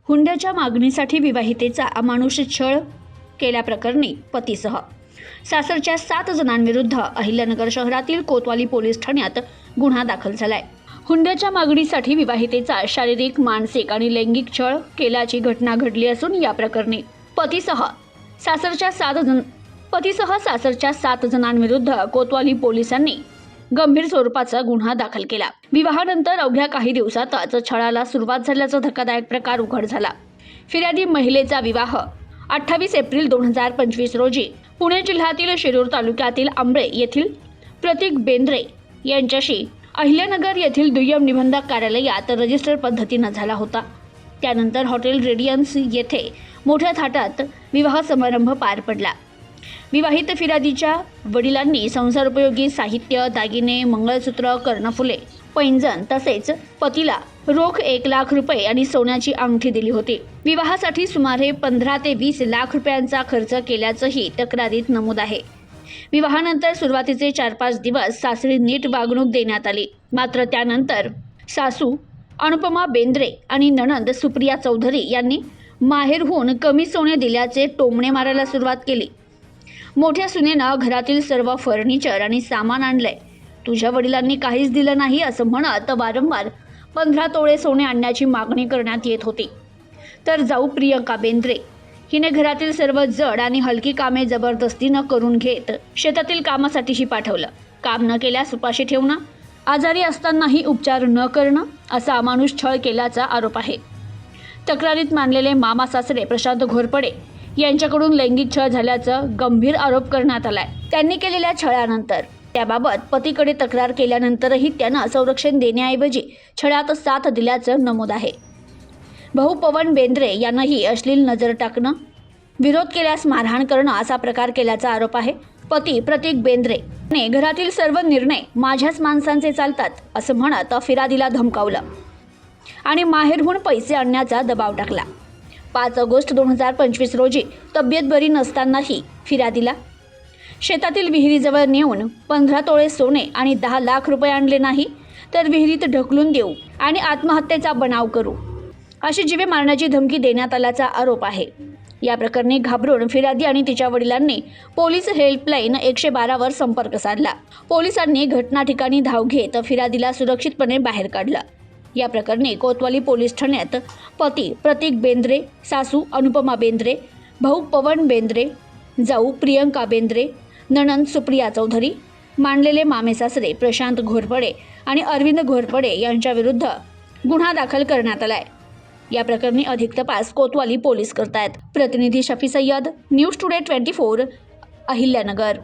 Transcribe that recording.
हुंड्याच्या मागणीसाठी विवाहितेचा अमानुष छळ केल्याप्रकरणी पतीसह सासरच्या 7 जणांविरुद्ध अहिल्यानगर शहरातील कोतवाली पोलीस ठाण्यात गुन्हा दाखल झालाय। हुंड्याच्या मागणीसाठी विवाहितेचा शारीरिक, मानसिक आणि लैंगिक छळ केल्याची घटना घडली असून या प्रकरणी पतीसह सासरच्या 7 जणांविरुद्ध कोतवाली पोलिसांनी गंभीर स्वरूपाचा गुन्हा दाखल केला। विवाहानंतर अवघ्या काही दिवसातच छळाला सुरुवात झाल्याचा धक्कादायक प्रकार उघड झाला। फिर्यादी महिलेचा विवाह 28 एप्रिल 2025 रोजी पुणे जिल्ह्यातील शिरूर तालुक्यातील आंबळे येथील प्रतीक बेंद्रे यांच्याशी अहिल्यानगर येथील दुय्यम निबंधक कार्यालयात रजिस्टर पद्धतीने झाला होता। त्यानंतर हॉटेल रेडियन्स येथे मोठ्या थाटात विवाह समारंभ पार पडला। विवाहित फिर्यादीच्या वडिलांनी संसारोपयोगी साहित्य, दागिने, मंगळसूत्र, कर्णफुले, पैंजण तसेच पतीला रोख 1 लाख रुपये आणि सोन्याची अंगठी दिली होती। विवाहासाठी सुमारे 15 ते 20 लाख रुपयांचा खर्च केल्याचंही तक्रारीत नमूद आहे। विवाहानंतर सुरुवातीचे 4-5 दिवस सासरी नीट वागणूक देण्यात आली, मात्र त्यानंतर सासू अनुपमा बेंद्रे आणि नणंद सुप्रिया चौधरी यांनी माहेरहून कमी सोने दिल्याचे टोमणे मारायला सुरुवात केली। मोठ्या सुनेनं घरातील सर्व फर्निचर आणि सामान आणलंय, तुझ्या वडिलांनी काहीच दिलं नाही असं म्हणत वारंवार 15 तोळे सोने आणण्याची मागणी करण्यात येत होती। तर जाऊ प्रियंका बेंद्रे हिने घरातील सर्व जड आणि हलकी कामे जबरदस्तीनं करून घेत शेतातील कामासाठीही पाठवलं। काम न केल्यास उपाशी ठेवणं, आजारी असतानाही उपचार न करणं असा अमानुष छळ केल्याचा आरोप आहे। तक्रारीत मानलेले मामा सासरे प्रशांत घोरपडे यांच्याकडून लैंगिक छळ झाल्याचा गंभीर आरोप करण्यात आलाय। त्यांनी केलेल्या छळानंतर त्याबाबत पतीकडे तक्रार केल्यानंतरही त्यानं संरक्षण देण्याऐवजी छळात साथ दिल्याचं नमूद आहे। भाऊ पवन बेंद्रे यांनाही अश्लील नजर टाकणं, विरोध केल्यास मारहाण करणं असा प्रकार केल्याचा आरोप आहे। पती प्रतीक बेंद्रे ने घरातील सर्व निर्णय माझ्याच माणसांचे चालतात असं म्हणत फिर्यादीला धमकावलं आणि माहेरहून पैसे आणण्याचा दबाव टाकला। 5 ऑगस्ट 2025 रोजी तब्येत बरी नसतानाही फिर्यादीला शेतातील विहिरीजवळ नेऊन 15 तोळे सोने आणि 10 लाख रुपये आणले नाही तर विहिरीत ढकलून देऊ आणि आत्महत्येचा बनाव करू अशी जीवे मारण्याची धमकी देण्यात आल्याचा आरोप आहे। या प्रकरणी घाबरून फिर्यादी आणि तिच्या वडिलांनी पोलीस हेल्पलाईन 112 वर संपर्क साधला। पोलिसांनी घटना ठिकाणी धाव घेत फिर्यादीला सुरक्षितपणे बाहेर काढलं। या प्रकरणी कोतवाली पोलीस ठाण्यात पती प्रतीक बेंद्रे, सासू अनुपमा बेंद्रे, भाऊ पवन बेंद्रे, जाऊ प्रियंका बेंद्रे, नणंद सुप्रिया चौधरी, मानलेले मामे सासरे प्रशांत घोरपडे आणि अरविंद घोरपडे यांच्या विरुद्ध गुन्हा दाखल करण्यात आलाय। या प्रकरणी अधिक तपास कोतवाली पोलीस करतायत। प्रतिनिधी शफी सय्यद, न्यूज टुडे 24, अहिल्यानगर।